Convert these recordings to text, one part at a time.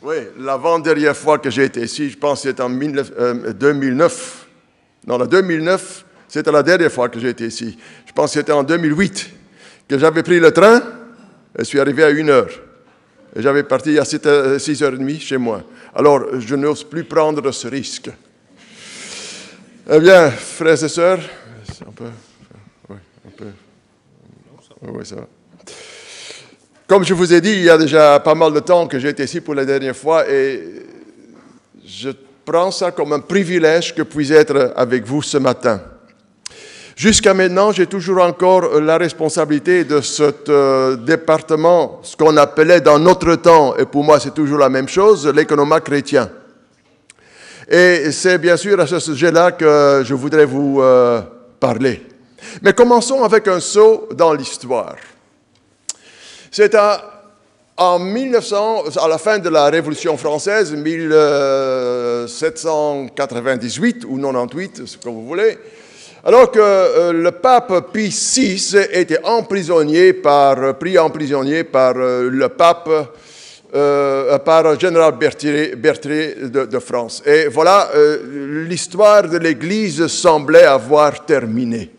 Oui, l'avant-dernière fois que j'ai été ici, je pense que c'était en 2009. Non, en 2009, c'était la dernière fois que j'ai été ici. Je pense que c'était en 2008 que j'avais pris le train et je suis arrivé à 1h. Et j'avais parti à 6h30 chez moi. Alors, je n'ose plus prendre ce risque. Eh bien, frères et sœurs, oui, ça va. Comme je vous ai dit, il y a déjà pas mal de temps que j'ai été ici pour la dernière fois et je prends ça comme un privilège que puisse être avec vous ce matin. Jusqu'à maintenant, j'ai toujours encore la responsabilité de ce département, ce qu'on appelait dans notre temps, et pour moi c'est toujours la même chose, l'économat chrétien. Et c'est bien sûr à ce sujet-là que je voudrais vous parler. Mais commençons avec un saut dans l'histoire. C'est en 1900, à la fin de la Révolution française, 1798 ou 98, ce que vous voulez, alors que le pape Pie VI était pris en prisonnier par le pape, par général Berthier de France. Et voilà, l'histoire de l'Église semblait avoir terminé.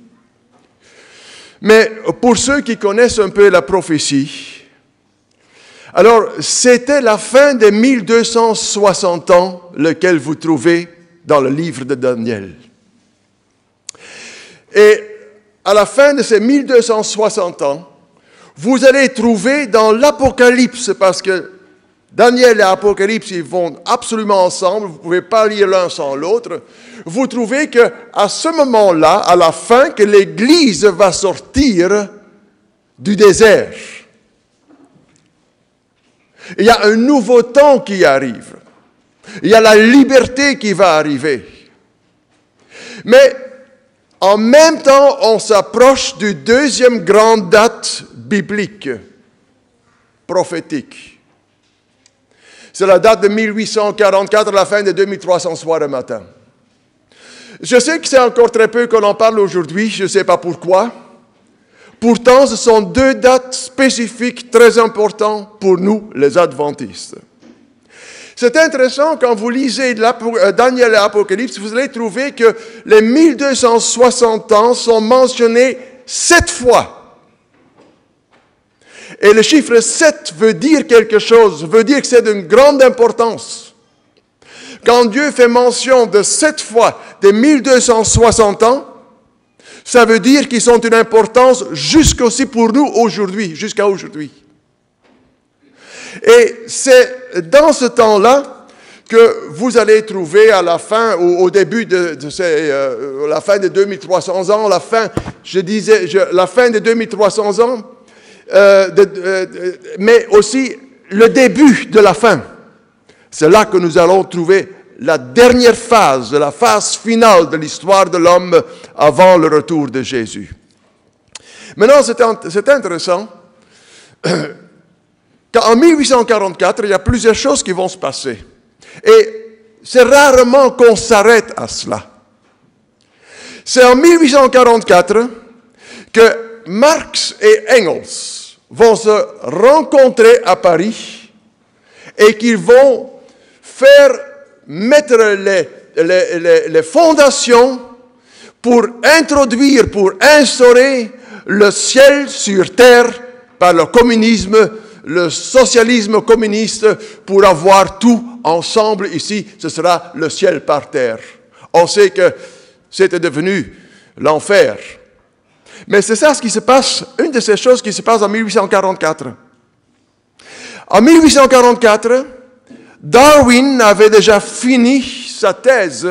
Mais pour ceux qui connaissent un peu la prophétie, alors c'était la fin des 1260 ans, lequel vous trouvez dans le livre de Daniel. Et à la fin de ces 1260 ans, vous allez trouver dans l'Apocalypse, parce que Daniel et l'Apocalypse, ils vont absolument ensemble, vous ne pouvez pas lire l'un sans l'autre. Vous trouvez qu'à ce moment-là, à la fin, que l'Église va sortir du désert. Il y a un nouveau temps qui arrive. Il y a la liberté qui va arriver. Mais en même temps, on s'approche du deuxième grande date biblique, prophétique. C'est la date de 1844, la fin de 2300 soirs le matin. Je sais que c'est encore très peu qu'on en parle aujourd'hui, je ne sais pas pourquoi. Pourtant, ce sont deux dates spécifiques très importantes pour nous, les adventistes. C'est intéressant, quand vous lisez Daniel et l'Apocalypse, vous allez trouver que les 1260 ans sont mentionnés 7 fois. Et le chiffre 7 veut dire quelque chose, veut dire que c'est d'une grande importance. Quand Dieu fait mention de 7 fois des 1260 ans, ça veut dire qu'ils sont d'une importance jusqu'aussi pour nous aujourd'hui, jusqu'à aujourd'hui. Et c'est dans ce temps-là que vous allez trouver à la fin, au début la fin de 2300 ans, la fin de 2300 ans, mais aussi le début de la fin. C'est là que nous allons trouver la dernière phase, la phase finale de l'histoire de l'homme avant le retour de Jésus. Maintenant, c'est intéressant qu'en 1844, il y a plusieurs choses qui vont se passer. Et c'est rarement qu'on s'arrête à cela. C'est en 1844 que Marx et Engels vont se rencontrer à Paris et qu'ils vont mettre les fondations pour introduire, pour instaurer le ciel sur terre par le communisme, le socialisme communiste, pour avoir tout ensemble ici, ce sera le ciel par terre. On sait que c'était devenu l'enfer. Mais c'est ça ce qui se passe, une de ces choses qui se passe en 1844. En 1844, Darwin avait déjà fini sa thèse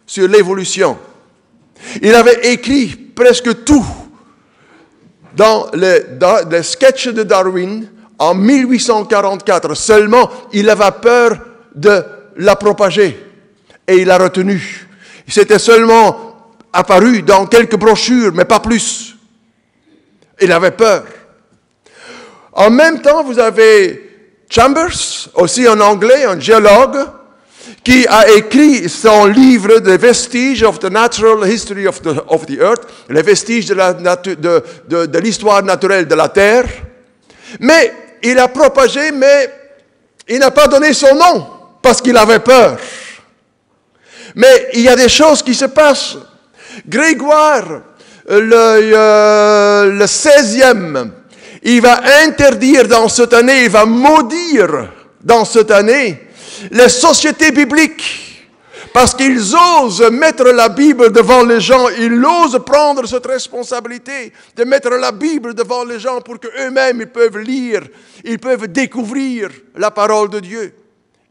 sur l'évolution. Il avait écrit presque tout dans les sketchs de Darwin en 1844. Seulement, il avait peur de la propager et il l'a retenu. C'était seulement apparu dans quelques brochures, mais pas plus. Il avait peur. En même temps, vous avez Chambers, aussi en anglais, un géologue, qui a écrit son livre « The Vestiges of the Natural History of the Earth », les vestiges de l'histoire naturelle de la Terre. Mais il a propagé, mais Il n'a pas donné son nom parce qu'il avait peur. Mais il y a des choses qui se passent. Grégoire, le 16e, il va interdire dans cette année, il va maudire dans cette année les sociétés bibliques. Parce qu'ils osent mettre la Bible devant les gens, ils osent prendre cette responsabilité de mettre la Bible devant les gens pour qu'eux-mêmes ils peuvent lire, ils peuvent découvrir la parole de Dieu.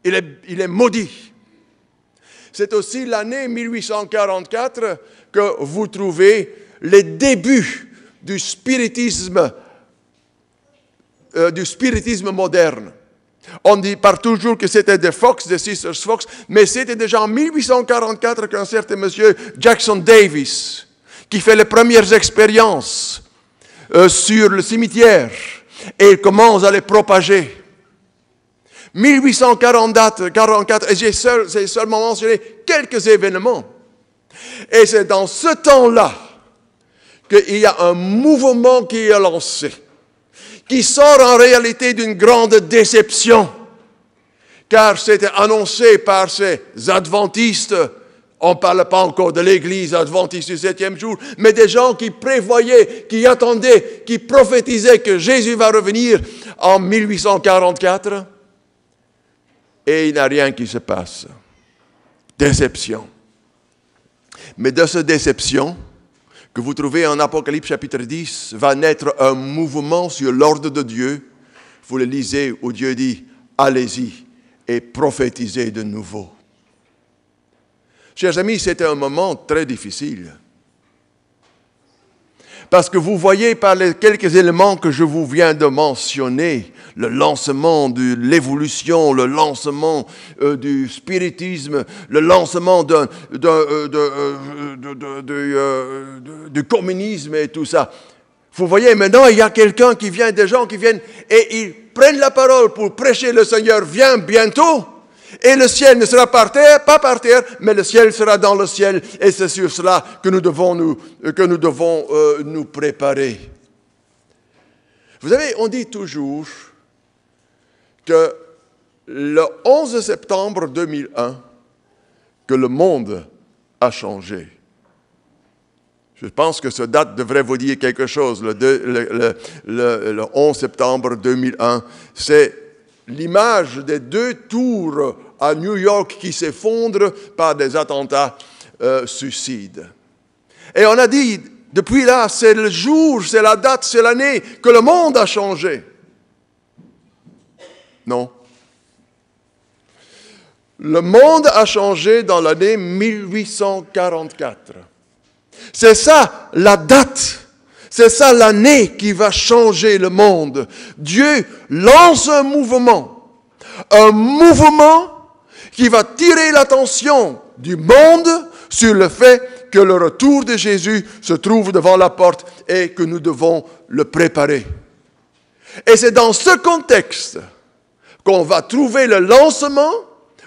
Il est maudit. C'est aussi l'année 1844 que vous trouvez les débuts du spiritisme moderne. On parle toujours que c'était des Fox, des Sisters Fox, mais c'était déjà en 1844 qu'un certain monsieur Jackson Davis, qui fait les premières expériences sur le cimetière, et il commence à les propager. 1844, et j'ai seulement mentionné quelques événements. Et c'est dans ce temps-là qu'il y a un mouvement qui est lancé, qui sort en réalité d'une grande déception, car c'était annoncé par ces adventistes, on ne parle pas encore de l'Église adventiste du 7e jour, mais des gens qui prévoyaient, qui attendaient, qui prophétisaient que Jésus va revenir en 1844, et il n'y a rien qui se passe. Déception. Mais de cette déception, que vous trouvez en Apocalypse chapitre 10, va naître un mouvement sur l'ordre de Dieu. Vous le lisez où Dieu dit, allez-y et prophétisez de nouveau. Chers amis, c'était un moment très difficile. Parce que vous voyez par les quelques éléments que je vous viens de mentionner, le lancement de l'évolution, le lancement du spiritisme, le lancement du communisme et tout ça. Vous voyez, maintenant, il y a quelqu'un qui vient, des gens qui viennent et ils prennent la parole pour prêcher le Seigneur vient bientôt. Et le ciel ne sera pas par terre, mais le ciel sera dans le ciel. Et c'est sur cela que nous devons nous préparer. Vous savez, on dit toujours que le 11 septembre 2001, que le monde a changé. Je pense que cette date devrait vous dire quelque chose. Le 11 septembre 2001, c'est l'image des 2 tours à New York qui s'effondrent par des attentats suicides. Et on a dit, depuis là, c'est le jour, c'est la date, c'est l'année que le monde a changé. Non. Le monde a changé dans l'année 1844. C'est ça la date. C'est ça l'année qui va changer le monde. Dieu lance un mouvement qui va tirer l'attention du monde sur le fait que le retour de Jésus se trouve devant la porte et que nous devons le préparer. Et c'est dans ce contexte qu'on va trouver le lancement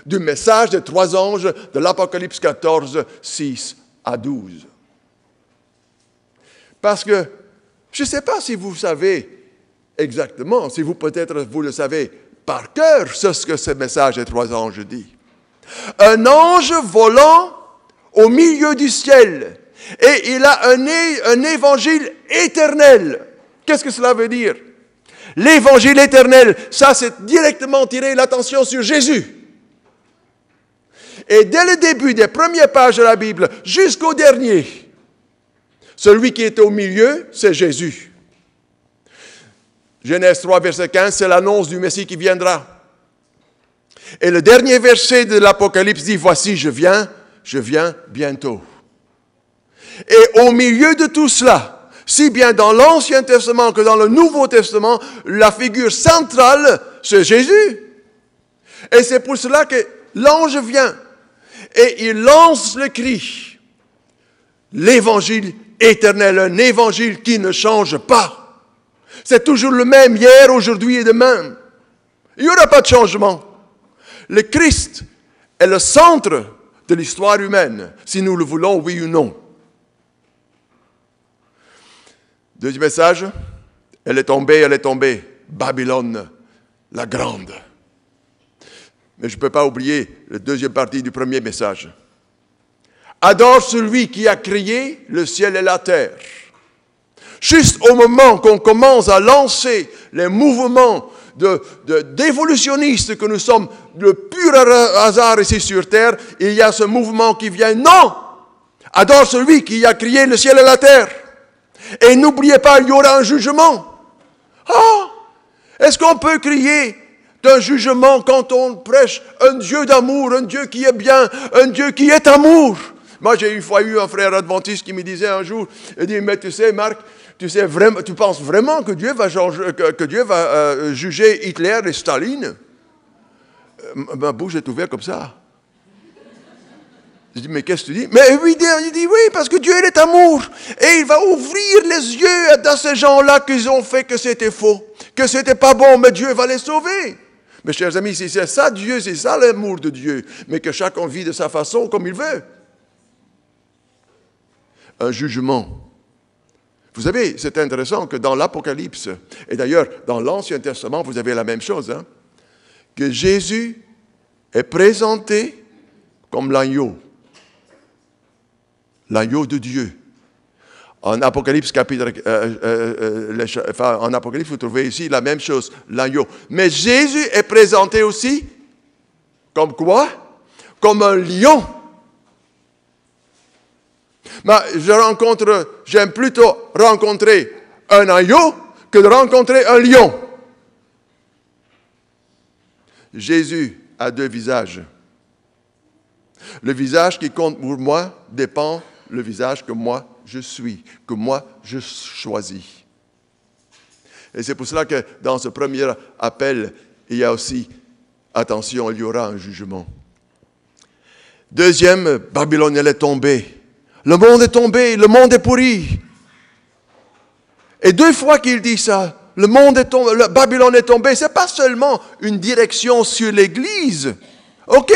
du message des 3 anges de l'Apocalypse 14, 6 à 12. Parce que, je ne sais pas si vous savez exactement, si vous peut-être vous le savez par cœur, ce que ce message des 3 anges dit. Un ange volant au milieu du ciel, et il a un évangile éternel. Qu'est-ce que cela veut dire? L'évangile éternel, ça c'est directement tirer l'attention sur Jésus. Et dès le début des premières pages de la Bible, jusqu'au dernier, celui qui est au milieu, c'est Jésus. Genèse 3, verset 15, c'est l'annonce du Messie qui viendra. Et le dernier verset de l'Apocalypse dit, voici, je viens bientôt. Et au milieu de tout cela, si bien dans l'Ancien Testament que dans le Nouveau Testament, la figure centrale, c'est Jésus. Et c'est pour cela que l'ange vient et il lance le cri. L'évangile éternel, un évangile qui ne change pas. C'est toujours le même hier, aujourd'hui et demain. Il n'y aura pas de changement. Le Christ est le centre de l'histoire humaine, si nous le voulons, oui ou non. Deuxième message, elle est tombée, Babylone la grande. Mais je ne peux pas oublier la deuxième partie du premier message. Adore celui qui a créé le ciel et la terre. Juste au moment qu'on commence à lancer les mouvements d'évolutionnistes que nous sommes, le pur hasard ici sur terre, il y a ce mouvement qui vient. Non! Adore celui qui a créé le ciel et la terre. Et n'oubliez pas, il y aura un jugement. Ah! Est-ce qu'on peut crier d'un jugement quand on prêche un Dieu d'amour, un Dieu qui est bien, un Dieu qui est amour? Moi, j'ai une fois eu un frère adventiste qui me disait un jour, il dit, mais tu sais, Marc, tu penses vraiment que Dieu va juger Hitler et Staline? Ma bouche est ouverte comme ça. Je dis, mais qu'est-ce que tu dis? Mais oui, il dit, oui, parce que Dieu, il est amour. Et il va ouvrir les yeux dans ces gens-là qui ont fait que c'était faux, que c'était pas bon, mais Dieu va les sauver. Mes chers amis, si c'est ça Dieu, c'est ça l'amour de Dieu, mais que chacun vit de sa façon comme il veut. Un jugement. Vous savez, c'est intéressant que dans l'Apocalypse, et d'ailleurs dans l'Ancien Testament, vous avez la même chose, hein, que Jésus est présenté comme l'agneau de Dieu. En Apocalypse, en Apocalypse, vous trouvez ici la même chose, l'agneau. Mais Jésus est présenté aussi comme quoi? Comme un lion. Mais j'aime plutôt rencontrer un agneau que de rencontrer un lion. Jésus a deux visages. Le visage qui compte pour moi dépend du visage que moi je suis, que moi je choisis. Et c'est pour cela que dans ce premier appel, il y a aussi, attention, il y aura un jugement. Deuxième, Babylone, elle est tombée. Le monde est tombé, le monde est pourri. Et deux fois qu'il dit ça, le monde est tombé, Babylone est tombée, ce n'est pas seulement une direction sur l'Église. OK,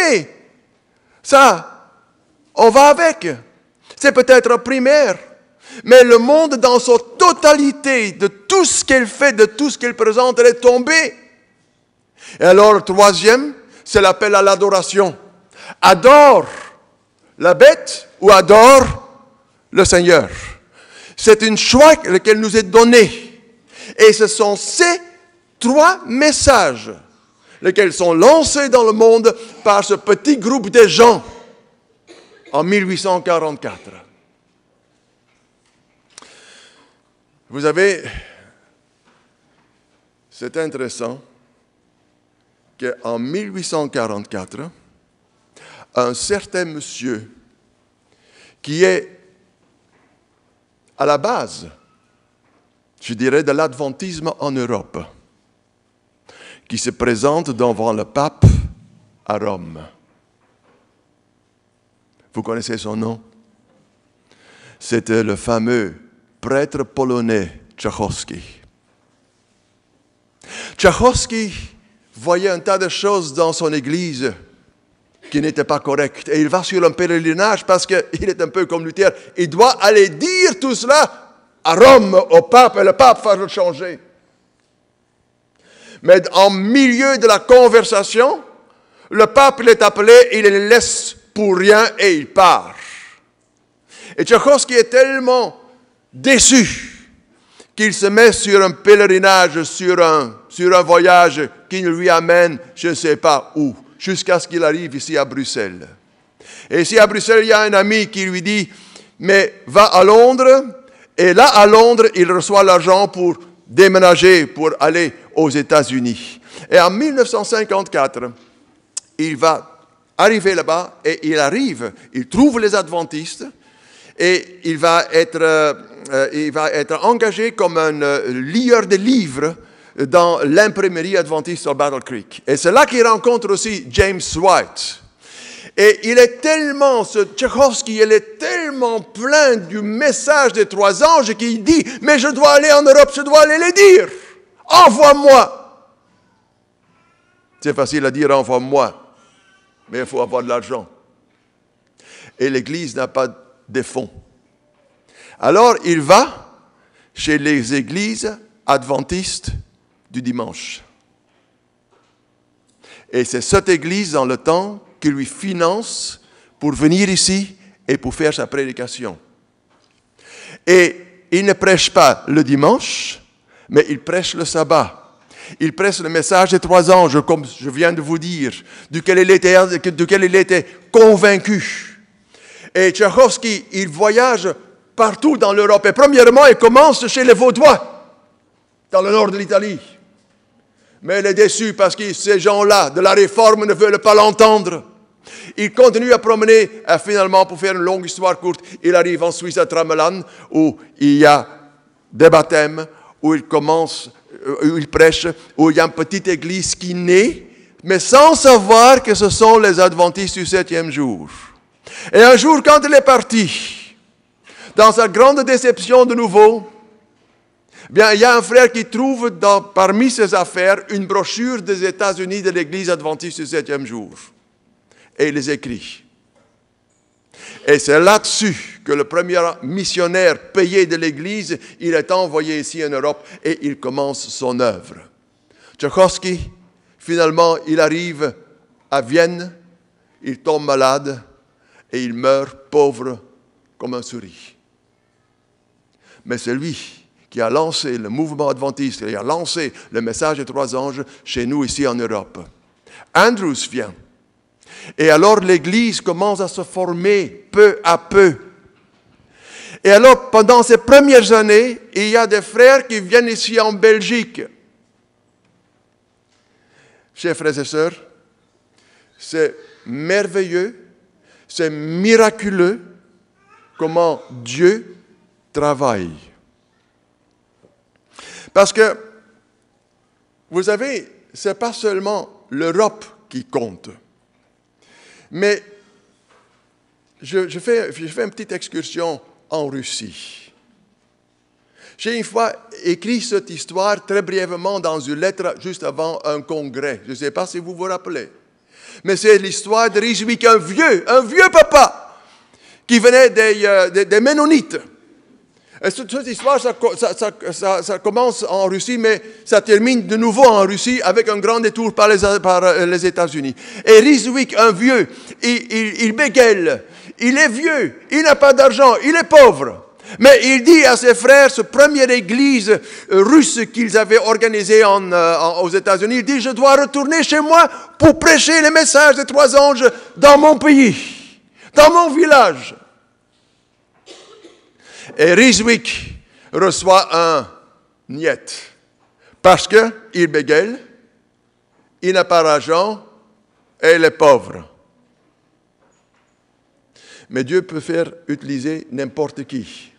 ça, on va avec. C'est peut-être primaire, mais le monde dans sa totalité, de tout ce qu'elle fait, de tout ce qu'elle présente, elle est tombée. Et alors, le troisième, c'est l'appel à l'adoration. Adore la bête ou adore le Seigneur. C'est un choix lequel nous est donné. Et ce sont ces trois messages lesquels sont lancés dans le monde par ce petit groupe de gens en 1844. Vous savez, c'est intéressant qu'en 1844, un certain monsieur qui est à la base, je dirais, de l'adventisme en Europe, qui se présente devant le pape à Rome. Vous connaissez son nom? C'était le fameux prêtre polonais Tchaikovsky. Tchaikovsky voyait un tas de choses dans son église qui n'étaient pas correctes. Et il va sur un pèlerinage parce qu'il est un peu comme Luther. Il doit aller dire tout cela à Rome, au pape, et le pape va le changer. Mais en milieu de la conversation, le pape l'est appelé, il le laisse pour rien et il part. Et Tchaikovsky est tellement déçu qu'il se met sur un pèlerinage, sur un voyage qui lui amène je ne sais pas où, jusqu'à ce qu'il arrive ici à Bruxelles. Et ici à Bruxelles, il y a un ami qui lui dit, mais va à Londres, et là à Londres, il reçoit l'argent pour déménager, pour aller aux États-Unis. Et en 1954, il va arriver là-bas, et il trouve les adventistes, et il va être engagé comme un lieur de livres dans l'imprimerie adventiste sur Battle Creek. Et c'est là qu'il rencontre aussi James White. Et il est tellement, ce Tchaikovsky, il est tellement plein du message des trois anges qu'il dit, mais je dois aller en Europe, je dois aller les dire. Envoie-moi. C'est facile à dire, envoie-moi. Mais il faut avoir de l'argent. Et l'Église n'a pas de fonds. Alors, il va chez les églises adventistes du dimanche. Et c'est cette église dans le temps qui lui finance pour venir ici et pour faire sa prédication. Et il ne prêche pas le dimanche, mais il prêche le sabbat. Il prêche le message des 3 anges, comme je viens de vous dire, duquel il était convaincu. Et Tchaïkovski, il voyage partout dans l'Europe. Et premièrement, il commence chez les Vaudois, dans le nord de l'Italie. Mais il est déçu parce que ces gens-là de la Réforme ne veulent pas l'entendre. Il continue à promener et finalement, pour faire une longue histoire courte, il arrive en Suisse à Tramelan où il y a des baptêmes, où il prêche, où il y a une petite église qui naît, mais sans savoir que ce sont les adventistes du 7e jour. Et un jour, quand il est parti, dans sa grande déception de nouveau, bien, il y a un frère qui trouve parmi ses affaires une brochure des États-Unis de l'église adventiste du 7e jour. Et il les écrit. Et c'est là-dessus que le premier missionnaire payé de l'Église, il est envoyé ici en Europe et il commence son œuvre. Tchaïkovski, finalement, il arrive à Vienne, il tombe malade et il meurt pauvre comme un souris. Mais c'est lui qui a lancé le mouvement adventiste, qui a lancé le message des 3 anges chez nous ici en Europe. Andrews vient. Et alors l'Église commence à se former peu à peu. Et alors, pendant ces premières années, il y a des frères qui viennent ici en Belgique. Chers frères et sœurs, c'est merveilleux, c'est miraculeux comment Dieu travaille. Parce que, vous savez, ce n'est pas seulement l'Europe qui compte. Mais je fais une petite excursion en Russie. J'ai une fois écrit cette histoire très brièvement dans une lettre juste avant un congrès. Je ne sais pas si vous vous rappelez. Mais c'est l'histoire de Rizvik, un vieux papa qui venait des Ménonites. Et cette histoire, ça commence en Russie, mais ça termine de nouveau en Russie avec un grand détour par les États-Unis. Et Rizvik, un vieux, il bégaye, il est vieux, il n'a pas d'argent, il est pauvre. Mais il dit à ses frères, cette première église russe qu'ils avaient organisée aux États-Unis, il dit, je dois retourner chez moi pour prêcher le message des 3 anges dans mon pays, dans mon village. Et Rizvik reçoit un niet, parce qu'il bégaye, il n'a pas d'argent et il est pauvre. Mais Dieu peut faire utiliser n'importe qui.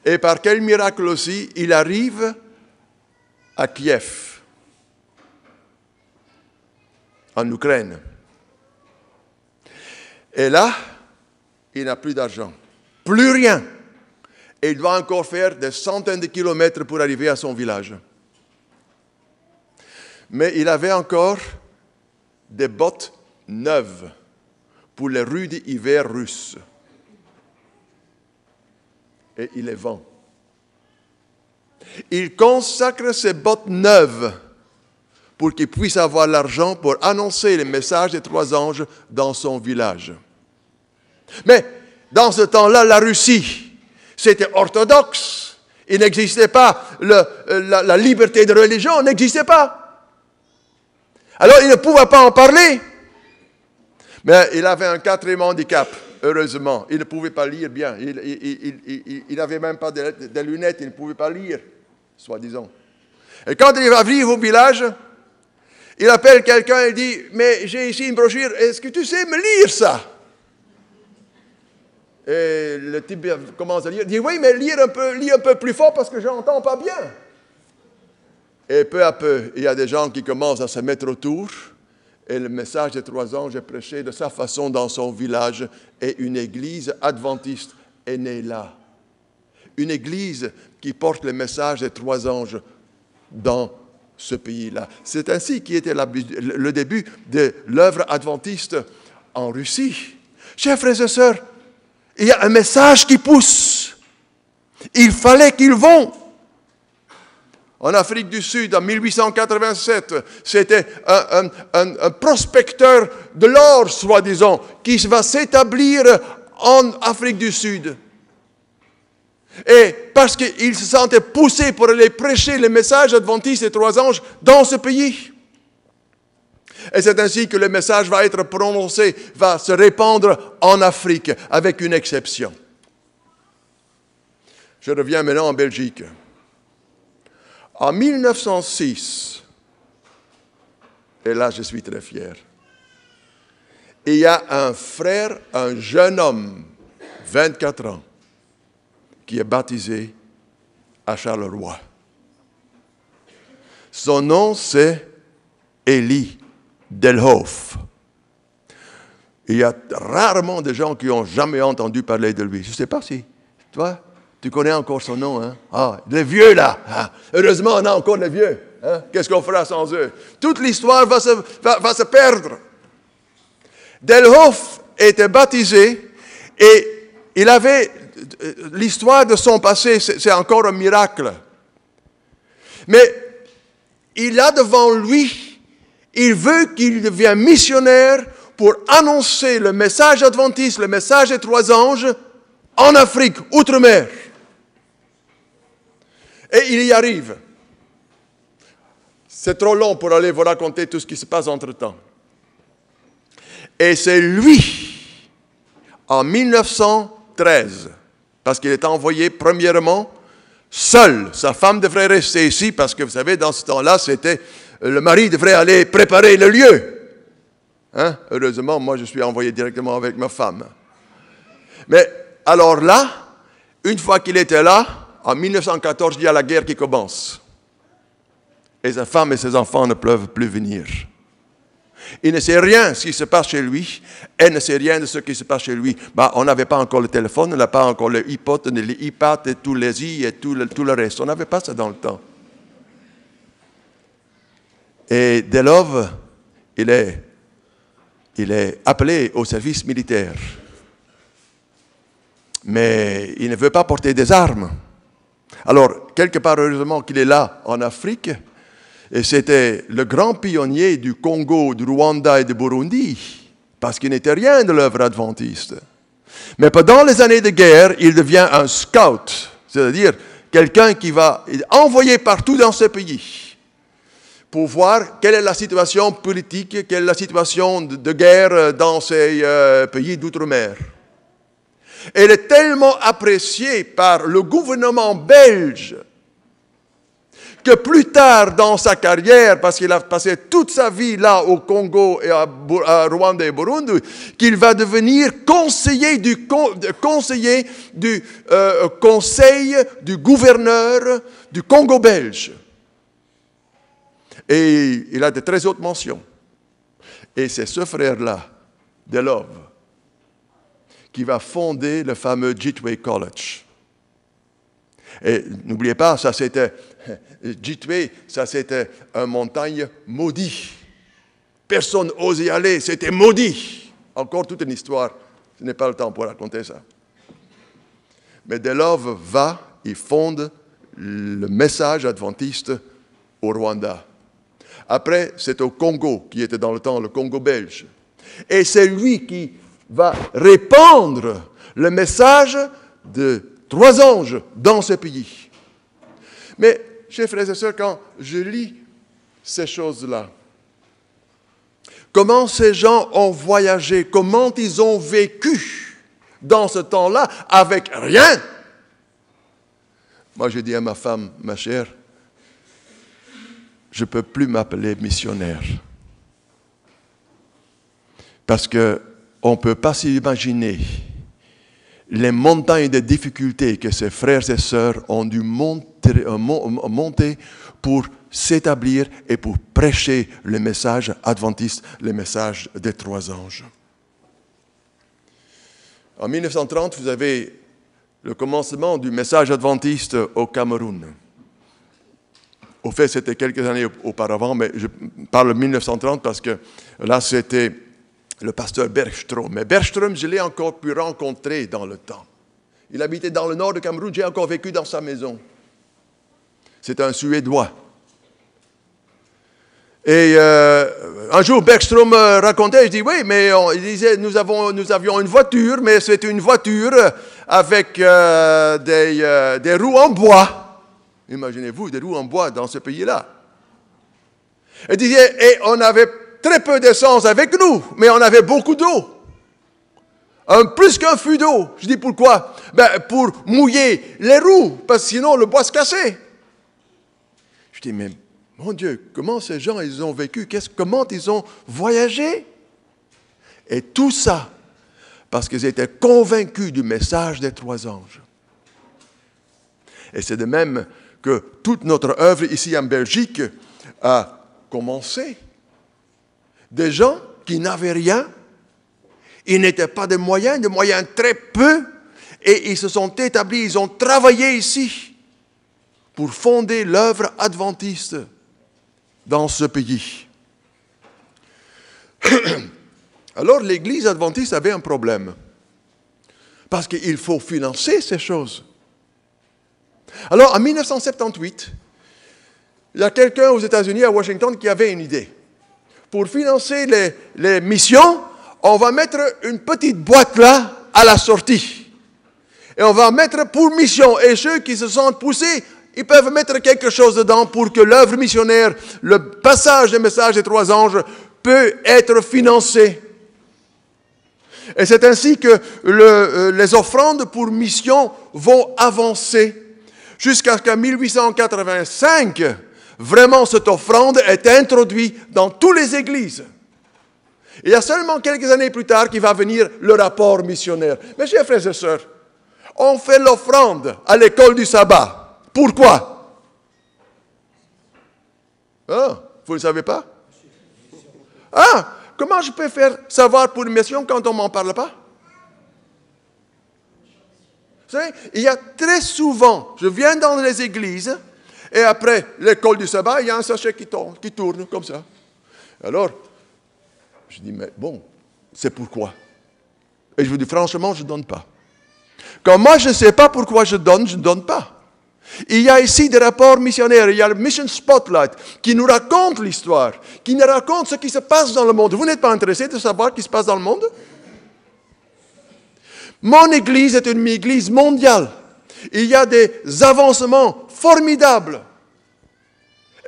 Et par quel miracle aussi, il arrive à Kiev, en Ukraine. Et là, il n'a plus d'argent. Plus rien. Et il doit encore faire des centaines de kilomètres pour arriver à son village. Mais il avait encore des bottes neuves pour les rudes hivers russes. Et il les vend. Il consacre ses bottes neuves pour qu'il puisse avoir l'argent pour annoncer le message des 3 anges dans son village. Mais dans ce temps-là, la Russie, c'était orthodoxe. Il n'existait pas, la liberté de religion n'existait pas. Alors, il ne pouvait pas en parler. Mais il avait un 4e handicap, heureusement. Il ne pouvait pas lire bien. Il n'avait même pas des lunettes, il ne pouvait pas lire, soi-disant. Et quand il arrive au village, il appelle quelqu'un et dit, mais j'ai ici une brochure, est-ce que tu sais me lire ça? Et le type commence à lire. Il dit, oui, mais lis un peu plus fort parce que je n'entends pas bien. Et peu à peu, il y a des gens qui commencent à se mettre autour. Et le message des 3 anges est prêché de sa façon dans son village. Et une église adventiste est née là. Une église qui porte le message des 3 anges dans ce pays-là. C'est ainsi qu'était le début de l'œuvre adventiste en Russie. Chers frères et sœurs, il y a un message qui pousse. Il fallait qu'ils vont. en Afrique du Sud en 1887. C'était un prospecteur de l'or, soi-disant, qui va s'établir en Afrique du Sud. Et parce qu'il se sentait poussé pour aller prêcher le message adventiste des trois anges dans ce pays. Et c'est ainsi que le message va être prononcé, va se répandre en Afrique, avec une exception. Je reviens maintenant en Belgique. En 1906, et là je suis très fier, il y a un frère, un jeune homme, 24 ans, qui est baptisé à Charleroi. Son nom, c'est Elie Delhoff. Il y a rarement de gens qui n'ont jamais entendu parler de lui. Je ne sais pas si, toi, tu connais encore son nom, hein? Ah, les vieux là! Ah, heureusement, on a encore les vieux. Hein? Qu'est-ce qu'on fera sans eux? Toute l'histoire va se perdre. Delhoff était baptisé et il avait... L'histoire de son passé, c'est encore un miracle. Mais il a devant lui, il veut qu'il devienne missionnaire pour annoncer le message adventiste, le message des trois anges, en Afrique, outre-mer. Et il y arrive. C'est trop long pour aller vous raconter tout ce qui se passe entre-temps. Et c'est lui, en 1913, parce qu'il est envoyé premièrement seul. Sa femme devrait rester ici, parce que vous savez, dans ce temps-là, le mari devrait aller préparer le lieu. Hein? Heureusement, moi, je suis envoyé directement avec ma femme. Mais alors là, une fois qu'il était là, en 1914, il y a la guerre qui commence. Et sa femme et ses enfants ne peuvent plus venir. Il ne sait rien de ce qui se passe chez lui. Elle ne sait rien de ce qui se passe chez lui. On n'avait pas encore le téléphone, on n'a pas encore le iPod, les iPads et tous les i et tout le reste. On n'avait pas ça dans le temps. Et Delhoff, il est appelé au service militaire. Mais il ne veut pas porter des armes. Alors, quelque part, heureusement qu'il est là, en Afrique. Et c'était le grand pionnier du Congo, du Rwanda et du Burundi, parce qu'il n'était rien de l'œuvre adventiste. Mais pendant les années de guerre, il devient un scout, c'est-à-dire quelqu'un qui va envoyer partout dans ce pays pour voir quelle est la situation politique, quelle est la situation de guerre dans ces pays d'outre-mer. Et il est tellement apprécié par le gouvernement belge que plus tard dans sa carrière, parce qu'il a passé toute sa vie là au Congo et à Rwanda et Burundi, qu'il va devenir conseiller du conseil du gouverneur du Congo belge. Et il a de très hautes mentions. Et c'est ce frère-là, Delhoff, qui va fonder le fameux Jitway College. Et n'oubliez pas, Jitway, ça c'était une montagne maudite. Personne n'osait y aller, c'était maudit. Encore toute une histoire, ce n'est pas le temps pour raconter ça. Mais Delhoff il fonde le message adventiste au Rwanda. Après, c'est au Congo, qui était dans le temps le Congo belge. Et c'est lui qui va répandre le message de trois anges dans ce pays. Mais, chers frères et sœurs, quand je lis ces choses-là, comment ces gens ont voyagé, comment ils ont vécu dans ce temps-là avec rien. Moi, j'ai dit à ma femme, ma chère, je ne peux plus m'appeler missionnaire. Parce qu'on ne peut pas s'imaginer les montagnes de difficultés que ces frères et sœurs ont dû monter pour s'établir et pour prêcher le message adventiste, le message des trois anges. En 1930, vous avez le commencement du message adventiste au Cameroun. Au fait, c'était quelques années auparavant, mais je parle de 1930 parce que là, c'était le pasteur Bergström. Mais Bergström, je l'ai encore pu rencontrer dans le temps. Il habitait dans le nord du Cameroun, j'ai encore vécu dans sa maison. C'est un Suédois. Et un jour, Bergström racontait, je dis, oui, mais il disait, nous avions une voiture, mais c'était une voiture avec des roues en bois. Imaginez-vous, des roues en bois dans ce pays-là. Il disait, et on avait très peu d'essence avec nous, mais on avait beaucoup d'eau. Plus qu'un fût d'eau. Je dis, pourquoi? Pour mouiller les roues, parce que sinon le bois se cassait. Je dis, mais mon Dieu, comment ces gens, ils ont vécu? Comment ils ont voyagé? Et tout ça, parce qu'ils étaient convaincus du message des 3 anges. Et c'est de même que toute notre œuvre ici en Belgique a commencé. Des gens qui n'avaient rien, ils n'étaient pas de moyens très peu, et ils se sont établis, ils ont travaillé ici pour fonder l'œuvre adventiste dans ce pays. Alors l'Église adventiste avait un problème, parce qu'il faut financer ces choses. Alors en 1978, il y a quelqu'un aux États-Unis, à Washington, qui avait une idée. Pour financer les missions, on va mettre une petite boîte là, à la sortie. Et on va mettre pour mission. Et ceux qui se sentent poussés, ils peuvent mettre quelque chose dedans pour que l'œuvre missionnaire, le passage des messages des 3 anges, peut être financé. Et c'est ainsi que les offrandes pour mission vont avancer jusqu'à ce qu'en 1885, vraiment cette offrande est introduite dans toutes les églises. Il y a seulement quelques années plus tard qu'il va venir le rapport missionnaire. Mes chers frères et sœurs, on fait l'offrande à l'école du sabbat. Pourquoi? Ah, vous ne le savez pas? Ah, comment je peux faire savoir pour une mission quand on ne m'en parle pas? Vous savez, il y a très souvent, je viens dans les églises, et après l'école du sabbat, il y a un sachet qui tourne comme ça. Alors, je dis, mais bon, c'est pourquoi? Et je vous dis, franchement, je ne donne pas. Quand moi, je ne sais pas pourquoi je ne donne pas. Il y a ici des rapports missionnaires, il y a le Mission Spotlight qui nous raconte l'histoire, qui nous raconte ce qui se passe dans le monde. Vous n'êtes pas intéressé de savoir ce qui se passe dans le monde? Mon église est une église mondiale. Il y a des avancements formidables.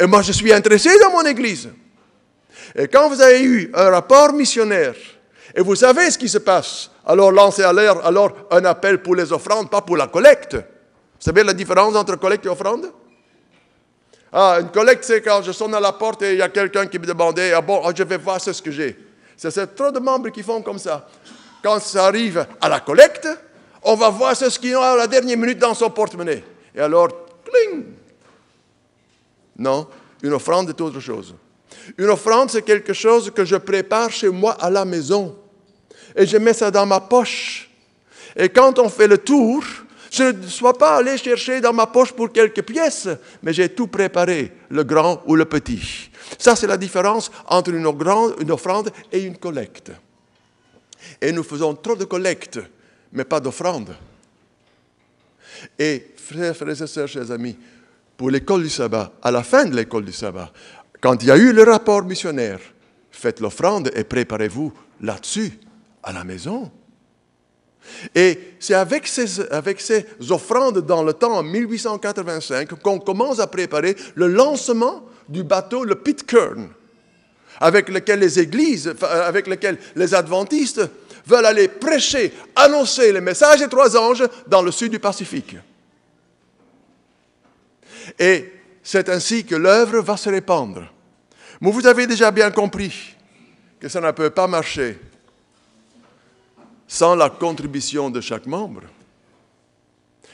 Et moi, je suis intéressé dans mon église. Et quand vous avez eu un rapport missionnaire, et vous savez ce qui se passe, alors lancez alors un appel pour les offrandes, pas pour la collecte. Vous savez la différence entre collecte et offrande? Ah, une collecte, c'est quand je sonne à la porte et il y a quelqu'un qui me demandait, je vais voir ce que j'ai. C'est trop de membres qui font comme ça. Quand ça arrive à la collecte, on va voir ce qu'ils ont à la dernière minute dans son porte-monnaie. Et alors, cling! Non, une offrande est autre chose. Une offrande, c'est quelque chose que je prépare chez moi à la maison. Et je mets ça dans ma poche. Et quand on fait le tour, je ne suis pas allé chercher dans ma poche pour quelques pièces, mais j'ai tout préparé, le grand ou le petit. Ça, c'est la différence entre une offrande et une collecte. Et nous faisons trop de collectes, mais pas d'offrandes. Et frères et sœurs, chers amis, pour l'école du sabbat, à la fin de l'école du sabbat, quand il y a eu le rapport missionnaire, faites l'offrande et préparez-vous là-dessus, à la maison. Et c'est avec ces offrandes dans le temps, en 1885, qu'on commence à préparer le lancement du bateau, le Pitcairn, avec lequel les églises, avec lequel les adventistes veulent aller prêcher, annoncer les messages des 3 anges dans le sud du Pacifique. Et c'est ainsi que l'œuvre va se répandre. Mais vous avez déjà bien compris que ça ne peut pas marcher sans la contribution de chaque membre.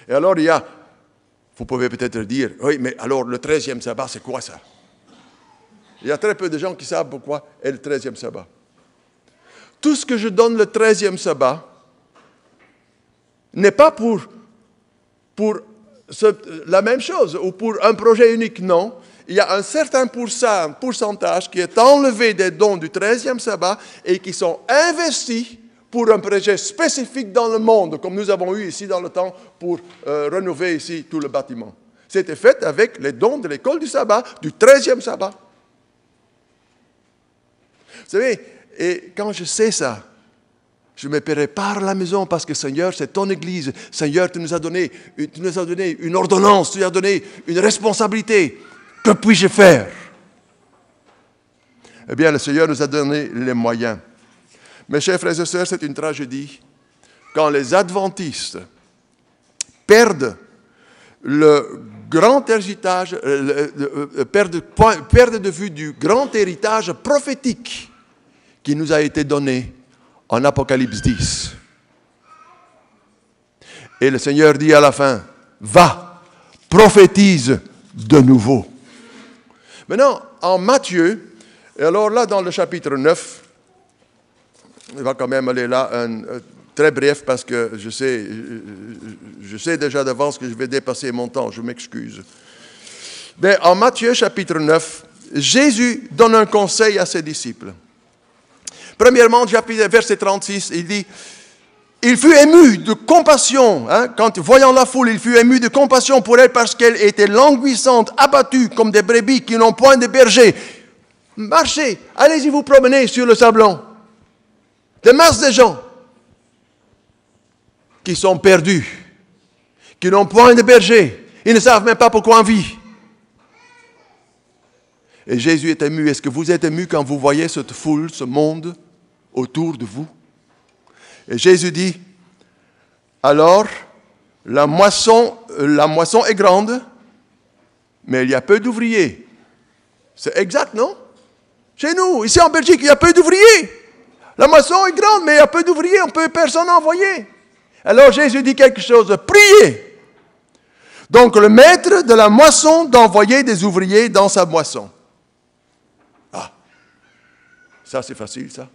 Et alors vous pouvez peut-être dire, oui, mais alors le 13e sabbat, c'est quoi ça? Il y a très peu de gens qui savent pourquoi est le 13e sabbat. Tout ce que je donne le 13e sabbat n'est pas pour la même chose ou pour un projet unique, non. Il y a un certain pourcentage qui est enlevé des dons du 13e sabbat et qui sont investis pour un projet spécifique dans le monde, comme nous avons eu ici dans le temps pour rénover ici tout le bâtiment. C'était fait avec les dons de l'école du sabbat, du 13e sabbat. Vous savez, et quand je sais ça, je me prépare à la maison parce que Seigneur, c'est ton Église. Seigneur, tu nous as donné une ordonnance, tu nous as donné une responsabilité. Que puis-je faire? Eh bien, le Seigneur nous a donné les moyens. Mes chers frères et sœurs, c'est une tragédie quand les adventistes perdent le grand héritage, perdent de vue du grand héritage prophétique qui nous a été donné en Apocalypse 10. Et le Seigneur dit à la fin, va, prophétise de nouveau. Maintenant, en Matthieu, et alors là dans le chapitre 9, il va quand même aller là, très bref parce que je sais déjà d'avance que je vais dépasser mon temps, je m'excuse. Mais en Matthieu chapitre 9, Jésus donne un conseil à ses disciples. Premièrement, verset 36, il dit, il fut ému de compassion, quand voyant la foule, il fut ému de compassion pour elle parce qu'elle était languissante, abattue comme des brebis qui n'ont point de berger. Marchez, allez-y vous promener sur le sablon. Des masses de gens qui sont perdus, qui n'ont point de berger, ils ne savent même pas pourquoi on vit. Et Jésus est ému. Est-ce que vous êtes ému quand vous voyez cette foule, ce monde autour de vous? Et Jésus dit, alors, la moisson est grande, mais il y a peu d'ouvriers. C'est exact, non? Chez nous, ici en Belgique, il y a peu d'ouvriers. La moisson est grande, mais il y a peu d'ouvriers, on ne peut personne envoyer. Alors Jésus dit quelque chose, priez. Donc le maître de la moisson d'envoyer des ouvriers dans sa moisson. Ah, ça c'est facile ça.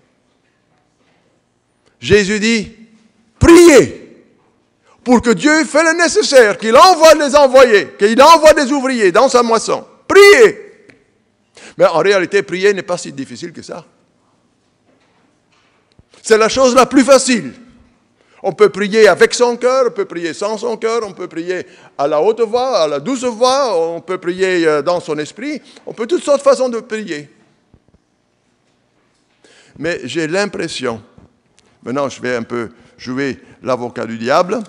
Jésus dit, priez pour que Dieu fasse le nécessaire, qu'il envoie les envoyés, qu'il envoie des ouvriers dans sa moisson. Priez. Mais en réalité, prier n'est pas si difficile que ça. C'est la chose la plus facile. On peut prier avec son cœur, on peut prier sans son cœur, on peut prier à la haute voix, à la douce voix, on peut prier dans son esprit, on peut toutes sortes de façons de prier. Mais j'ai l'impression, maintenant je vais un peu jouer l'avocat du diable,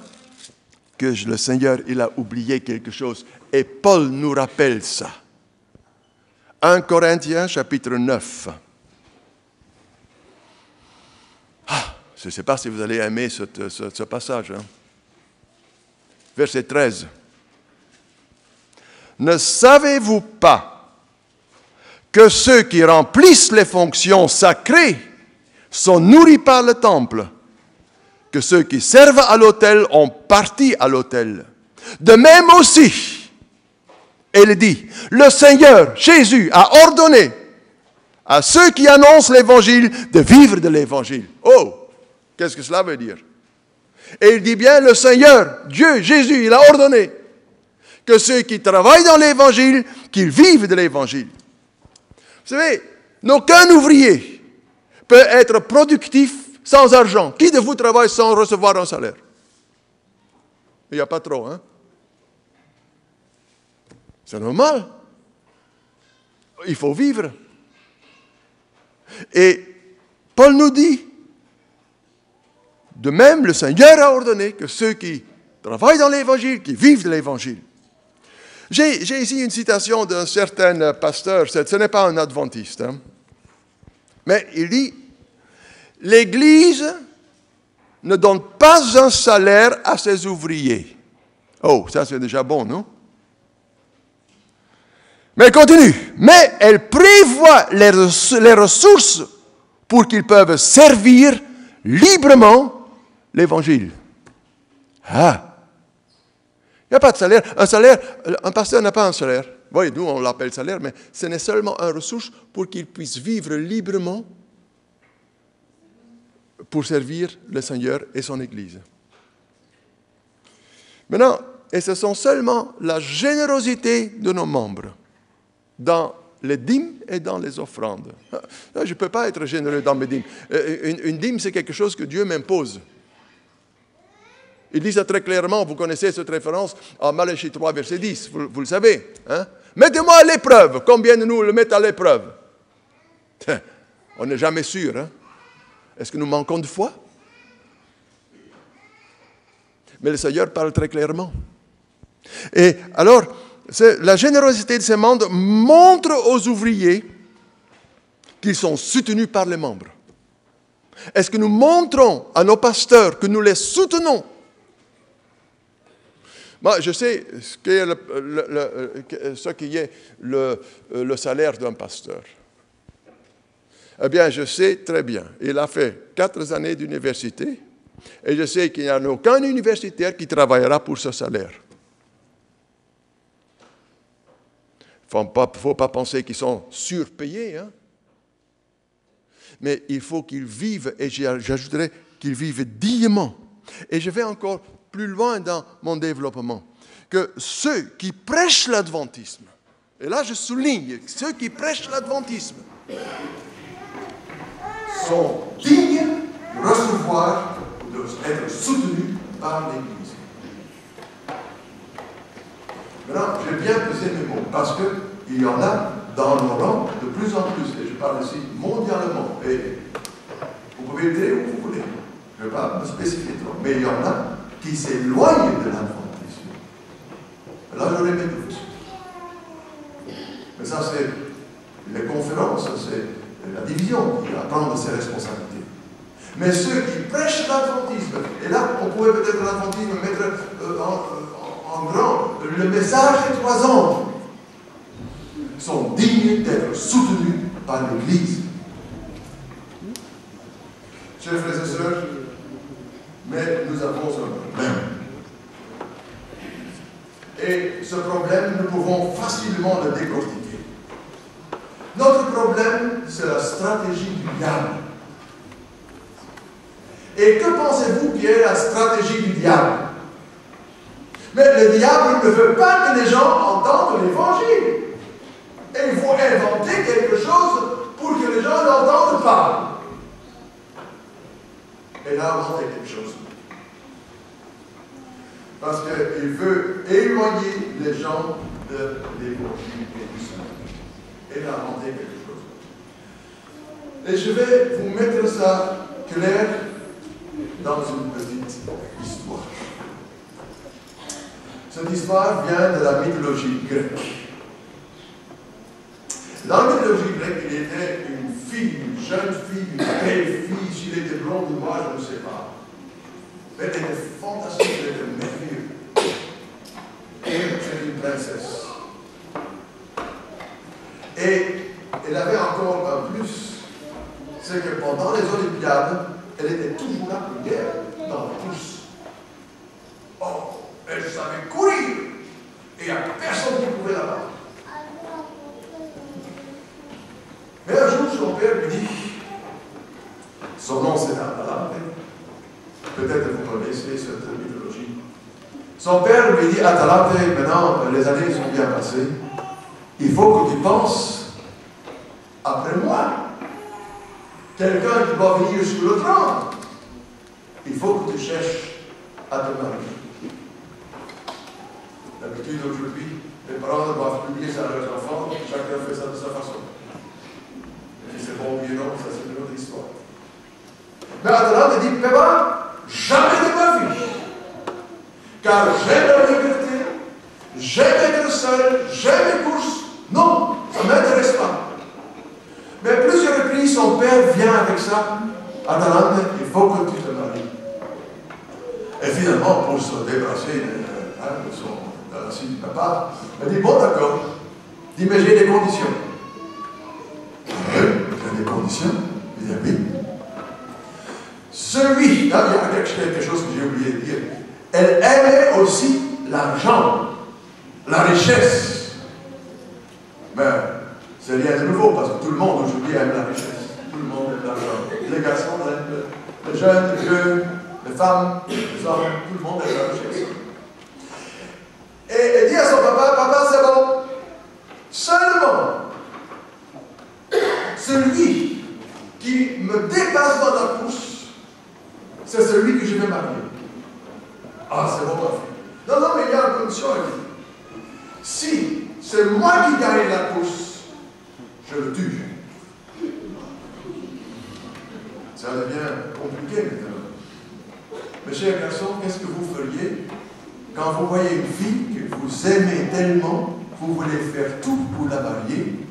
que le Seigneur, il a oublié quelque chose. Et Paul nous rappelle ça. 1 Corinthiens chapitre 9. Je ne sais pas si vous allez aimer ce passage. Verset 13. Ne savez-vous pas que ceux qui remplissent les fonctions sacrées sont nourris par le temple, que ceux qui servent à l'autel ont partie à l'autel? De même aussi, elle dit, le Seigneur Jésus a ordonné à ceux qui annoncent l'évangile de vivre de l'évangile. Oh! Qu'est-ce que cela veut dire? Et il dit bien, le Seigneur, Dieu, Jésus, il a ordonné que ceux qui travaillent dans l'Évangile, qu'ils vivent de l'Évangile. Vous savez, aucun ouvrier peut être productif sans argent. Qui de vous travaille sans recevoir un salaire? Il n'y a pas trop, hein? C'est normal. Il faut vivre. Et Paul nous dit, de même, le Seigneur a ordonné que ceux qui travaillent dans l'Évangile, qui vivent de l'Évangile. J'ai ici une citation d'un certain pasteur, ce n'est pas un adventiste, mais il dit, l'Église ne donne pas un salaire à ses ouvriers. Oh, ça c'est déjà bon, non? Mais elle continue. Mais elle prévoit les ressources pour qu'ils peuvent servir librement l'Évangile. Ah! Il n'y a pas de salaire. Un pasteur n'a pas un salaire. Oui, nous on l'appelle salaire, mais ce n'est seulement une ressource pour qu'il puisse vivre librement pour servir le Seigneur et son Église. Maintenant, et ce sont seulement la générosité de nos membres dans les dîmes et dans les offrandes. Je ne peux pas être généreux dans mes dîmes. Une dîme, c'est quelque chose que Dieu m'impose. Il dit ça très clairement, vous connaissez cette référence en Malachie 3, verset 10, vous le savez. Hein? Mettez-moi à l'épreuve. Combien de nous le mettent à l'épreuve? On n'est jamais sûr. Hein? Est-ce que nous manquons de foi? Mais le Seigneur parle très clairement. Et alors, la générosité de ces membres montre aux ouvriers qu'ils sont soutenus par les membres. Est-ce que nous montrons à nos pasteurs que nous les soutenons? Moi, je sais ce qui est le salaire d'un pasteur. Eh bien, je sais très bien. Il a fait 4 années d'université et je sais qu'il n'y a aucun universitaire qui travaillera pour ce salaire. Il ne faut pas penser qu'ils sont surpayés, hein? Mais il faut qu'ils vivent, et j'ajouterais qu'ils vivent dignement. Et je vais encore plus loin dans mon développement, que ceux qui prêchent l'adventisme, et là je souligne, ceux qui prêchent l'adventisme sont dignes de recevoir, d'être soutenus par l'Église. Maintenant, j'ai bien pesé mes mots, parce qu'il y en a dans nos rangs de plus en plus, et je parle ici mondialement, et vous pouvez le dire où vous voulez, je ne vais pas me spécifier trop, mais il y en a qui s'éloignent de l'adventisme. Là, j'aurais mes doutes. Mais ça, c'est les conférences, c'est la division qui va prendre ses responsabilités. Mais ceux qui prêchent l'adventisme, et là, on pourrait peut-être l'adventisme mettre en grand, le message des 3 anges, sont dignes d'être soutenus par l'Église. Chers frères et sœurs, mais nous avons un problème. Et ce problème, nous pouvons facilement le décortiquer. Notre problème, c'est la stratégie du diable. Et que pensez-vous qui est la stratégie du diable? Mais le diable ne veut pas que les gens entendent l'Évangile. Et il faut inventer quelque chose pour que les gens n'entendent pas. Et là, inventer quelque chose. Parce qu'il veut éloigner les gens de l'Évangile et du Saint. Et là, inventer quelque chose. Et je vais vous mettre ça clair dans une petite histoire. Cette histoire vient de la mythologie grecque. Dans la mythologie grecque, il était une fille, une jeune fille, une belle fille. S'il était blond ou noir, je ne sais pas. Elle était fantastique, elle était merveilleuse. Et c'était une princesse. Et elle avait encore un plus, c'est que pendant les Olympiades, elle était toujours là pour guerre, dans la course. Oh, elle savait courir. Et il n'y a personne qui pouvait la battre. Mais un jour, son père lui dit, son nom c'est Atalante, peut-être vous connaissez cette mythologie. Son père lui dit, Atalante, maintenant les années sont bien passées, il faut que tu penses après moi, quelqu'un qui va venir sur le trône. Il faut que tu cherches à te marier. D'habitude, aujourd'hui, les parents doivent publier ça à leurs enfants, chacun fait ça de sa façon. Et c'est bon ou bien non, ça c'est une autre histoire. Mais Atalante dit, papa, jamais de ma vie. Car j'aime la liberté, j'aime être seul, j'aime les courses. Non, ça ne m'intéresse pas. Mais à plusieurs reprises, son père vient avec ça. Atalante, il faut que tu te maries. Et finalement, pour se débarrasser de son du papa, elle dit, bon d'accord, dis, mais j'ai des conditions. J'ai des conditions? Il dit, oui. Celui, là, il y a quelque chose que j'ai oublié de dire. Elle aimait aussi l'argent, la richesse. Mais c'est rien de nouveau, parce que tout le monde aujourd'hui aime la richesse. Tout le monde aime l'argent. Les garçons aiment, les jeunes, les vieux, les femmes, les hommes, tout le monde aime la richesse. Et elle dit à son papa, papa, c'est bon. Seulement, celui qui me dépasse dans la course, c'est celui que je vais marier. Ah, c'est bon, ma fille. Non, non, mais il y a une condition, elle dit. Si c'est moi qui gagne la course, je le tue. Ça devient compliqué maintenant. Mes chers garçons, qu'est-ce que vous feriez quand vous voyez une fille que vous aimez tellement, vous voulez faire tout pour la marier,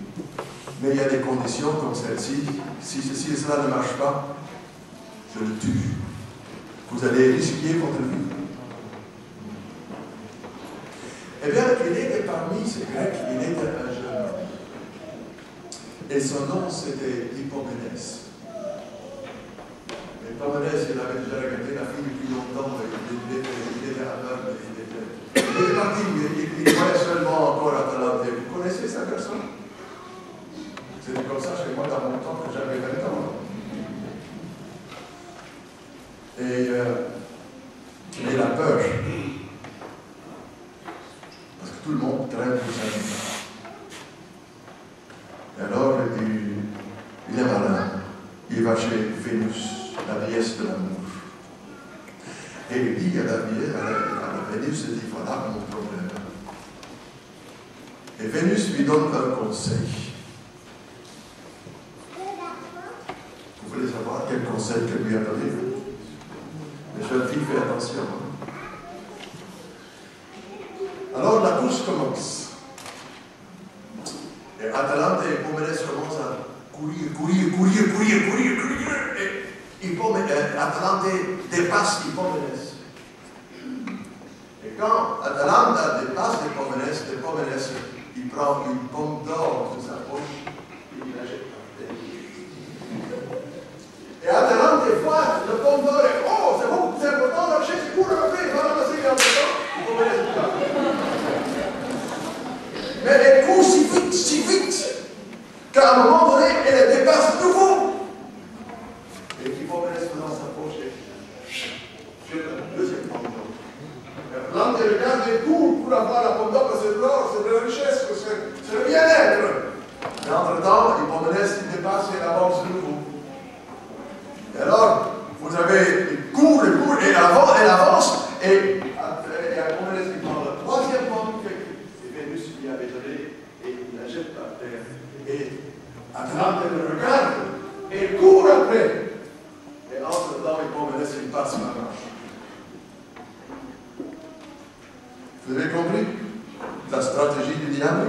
mais il y a des conditions comme celle-ci. Si ceci et cela ne marche pas, je le tue. Vous allez risquer votre vie. Eh bien, il était parmi ces Grecs, il était un jeune homme. Et son nom, c'était Hippoménès. Hippoménès, il avait déjà regardé la fille depuis longtemps, il était aveugle, il est parti, il voyait seulement encore Atalante. Vous connaissez cette personne? C'était comme ça chez moi dans mon temps que j'avais 20 ans. Et il a peur. Parce que tout le monde craint pour sa vie. Et alors, il est malin. Il va chez Vénus, la déesse de l'amour. Et il dit à la Vénus, il dit, voilà mon problème. Et Vénus lui donne un conseil. Vous voulez savoir quel conseil qu'elle lui a donné? Les jeunes filles, faites attention. Alors la course commence. Et Atalante et Hippoménès commencent à courir. Et Atalante dépasse Hippoménès. Et quand Atalante dépasse Hippoménès, il prend une pomme d'or de sa poche et il la jette par terre. Et Atalante voit le pomme d'or et oh, c'est bon, c'est important, la chaise court après, il va ramasser en même temps. Mais elle court si vite, qu'à un moment donné, elle dépasse de nouveau. Et Hippoménès dans sa poche et jette un deuxième pomme d'or. Atalante regarde et court pour avoir la pomme d'or, parce que c'est de l'or, c'est de la richesse, c'est le bien-être. Mais entre-temps, Hippoménès dépasse et elle avance de nouveau. Et alors, vous avez, il court, et elle avance, et Hippoménès lui prend la troisième pomme que Vénus lui avait donnée, et il la jette par terre. Et Atalante le regarde, et il court après. Et entre-temps, Hippoménès lui passe la marche. Vous avez compris la stratégie du diable?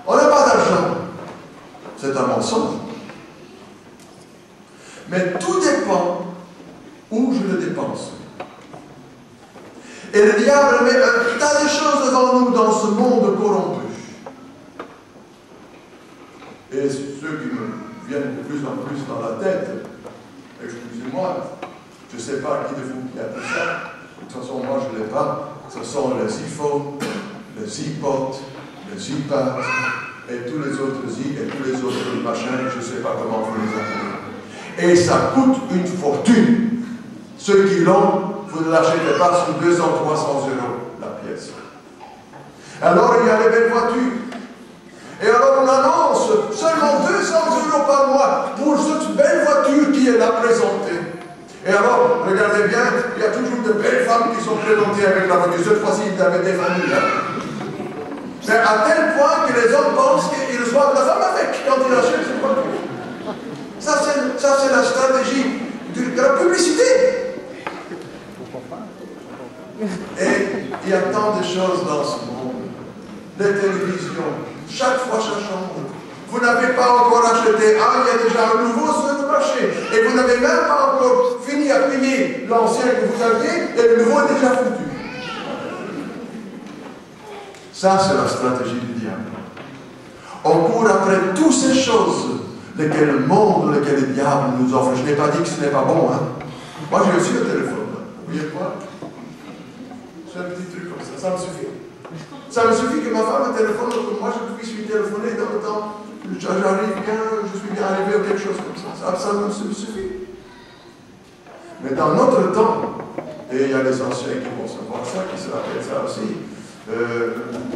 On n'a pas d'argent. C'est un mensonge. Mais tout dépend où je le dépense. Et le diable met un tas de choses devant nous dans ce monde corrompu. Et ceux qui me viennent de plus en plus dans la tête, excusez-moi, je ne sais pas qui de vous qui a dit ça. De toute façon, moi je ne l'ai pas. Ce sont les iPhones, les iPods, les iPads, et tous les autres et tous les autres machins, je ne sais pas comment vous les appelez. Et ça coûte une fortune. Ceux qui l'ont, vous ne l'achetez pas sur 200, 300 € la pièce. Alors il y a les belles voitures. Et alors on annonce seulement 200 € par mois pour cette belle voiture qui est là présentée. Et alors, regardez bien, il y a toujours de belles femmes qui sont présentées avec la voiture. Cette fois-ci, il y avait des familles. C'est à tel point que les hommes pensent qu'ils reçoivent la femme avec quand ils achètent cette voiture. Ça, c'est la stratégie de la publicité. Et il y a tant de choses dans ce monde. Les télévisions, chaque fois ça change. Vous n'avez pas encore acheté un, il y a déjà un nouveau sur le marché. Et vous n'avez même pas encore fini à payer l'ancien que vous aviez, et le nouveau est déjà foutu. Ça, c'est la stratégie du diable. On court après toutes ces choses, lesquelles le monde, lesquelles le diable nous offre. Je n'ai pas dit que ce n'est pas bon, hein. Moi, j'ai reçu le téléphone. Vous voyez quoi? C'est un petit truc comme ça, ça me suffit. Ça me suffit que ma femme me téléphone, que moi je puisse lui téléphoner dans le temps. J'arrive bien, je suis bien arrivé ou quelque chose comme ça. Ça me suffit. Mais dans notre temps, et il y a les anciens qui vont savoir ça, qui se rappellent ça aussi,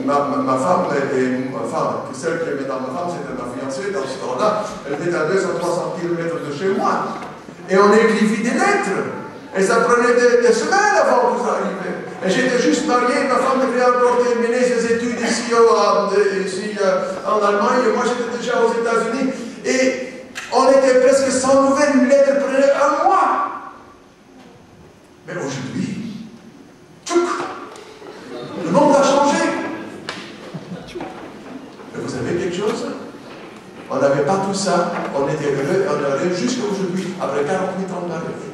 ma femme, celle qui est dans ma femme, c'était ma fiancée dans ce temps-là, elle était à 200-300 km de chez moi. Et on écrivit des lettres. Et ça prenait des semaines avant que ça arrivait. Et j'étais juste marié, ma femme devait encore terminer ses études ici en Allemagne, et moi j'étais déjà aux États-Unis. Et on était presque sans nouvelles, une lettre prenait un mois. Mais aujourd'hui, tchouk, le monde a changé. Mais vous savez quelque chose? On n'avait pas tout ça, on était heureux, on est heureux jusqu'à aujourd'hui, après 48 ans de mariage.